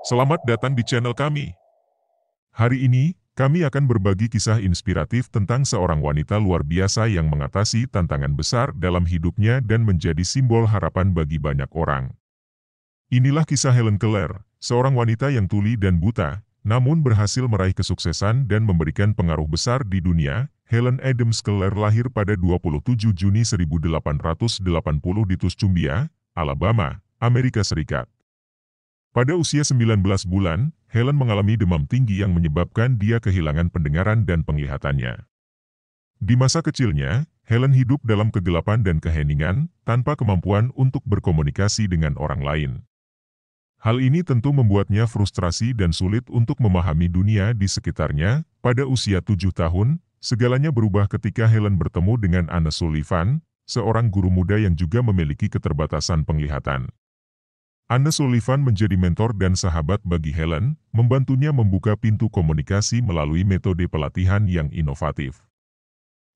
Selamat datang di channel kami. Hari ini, kami akan berbagi kisah inspiratif tentang seorang wanita luar biasa yang mengatasi tantangan besar dalam hidupnya dan menjadi simbol harapan bagi banyak orang. Inilah kisah Helen Keller, seorang wanita yang tuli dan buta, namun berhasil meraih kesuksesan dan memberikan pengaruh besar di dunia. Helen Adams Keller lahir pada 27 Juni 1880 di Tuscumbia, Alabama, Amerika Serikat. Pada usia 19 bulan, Helen mengalami demam tinggi yang menyebabkan dia kehilangan pendengaran dan penglihatannya. Di masa kecilnya, Helen hidup dalam kegelapan dan keheningan, tanpa kemampuan untuk berkomunikasi dengan orang lain. Hal ini tentu membuatnya frustrasi dan sulit untuk memahami dunia di sekitarnya. Pada usia 7 tahun, segalanya berubah ketika Helen bertemu dengan Anne Sullivan, seorang guru muda yang juga memiliki keterbatasan penglihatan. Anne Sullivan menjadi mentor dan sahabat bagi Helen, membantunya membuka pintu komunikasi melalui metode pelatihan yang inovatif.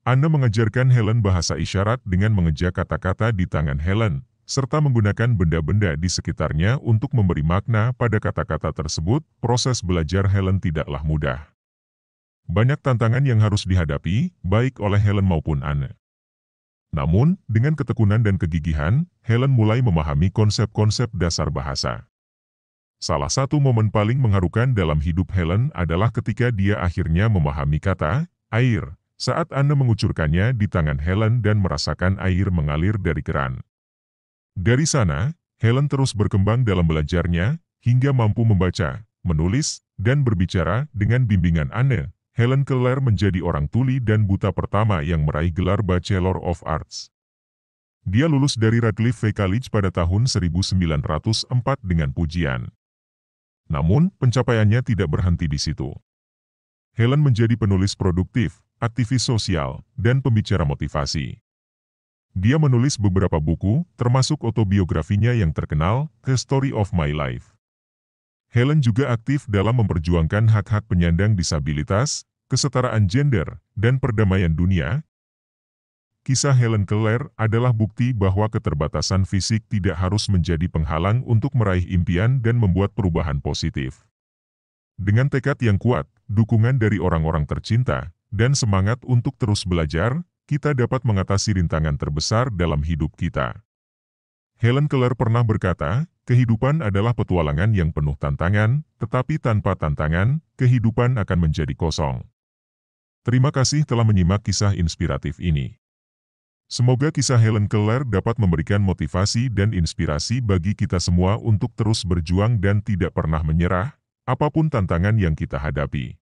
Anne mengajarkan Helen bahasa isyarat dengan mengejak kata-kata di tangan Helen, serta menggunakan benda-benda di sekitarnya untuk memberi makna pada kata-kata tersebut. Proses belajar Helen tidaklah mudah. Banyak tantangan yang harus dihadapi, baik oleh Helen maupun Anne. Namun, dengan ketekunan dan kegigihan, Helen mulai memahami konsep-konsep dasar bahasa. Salah satu momen paling mengharukan dalam hidup Helen adalah ketika dia akhirnya memahami kata air, saat Anne mengucurkannya di tangan Helen dan merasakan air mengalir dari keran. Dari sana, Helen terus berkembang dalam belajarnya, hingga mampu membaca, menulis, dan berbicara. Dengan bimbingan Anne, Helen Keller menjadi orang tuli dan buta pertama yang meraih gelar Bachelor of Arts. Dia lulus dari Radcliffe College pada tahun 1904 dengan pujian. Namun, pencapaiannya tidak berhenti di situ. Helen menjadi penulis produktif, aktivis sosial, dan pembicara motivasi. Dia menulis beberapa buku, termasuk autobiografinya yang terkenal, The Story of My Life. Helen juga aktif dalam memperjuangkan hak-hak penyandang disabilitas, kesetaraan gender, dan perdamaian dunia. Kisah Helen Keller adalah bukti bahwa keterbatasan fisik tidak harus menjadi penghalang untuk meraih impian dan membuat perubahan positif. Dengan tekad yang kuat, dukungan dari orang-orang tercinta, dan semangat untuk terus belajar, kita dapat mengatasi rintangan terbesar dalam hidup kita. Helen Keller pernah berkata, kehidupan adalah petualangan yang penuh tantangan, tetapi tanpa tantangan, kehidupan akan menjadi kosong. Terima kasih telah menyimak kisah inspiratif ini. Semoga kisah Helen Keller dapat memberikan motivasi dan inspirasi bagi kita semua untuk terus berjuang dan tidak pernah menyerah, apapun tantangan yang kita hadapi.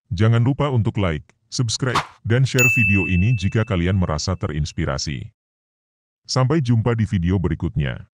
Jangan lupa untuk like, subscribe, dan share video ini jika kalian merasa terinspirasi. Sampai jumpa di video berikutnya.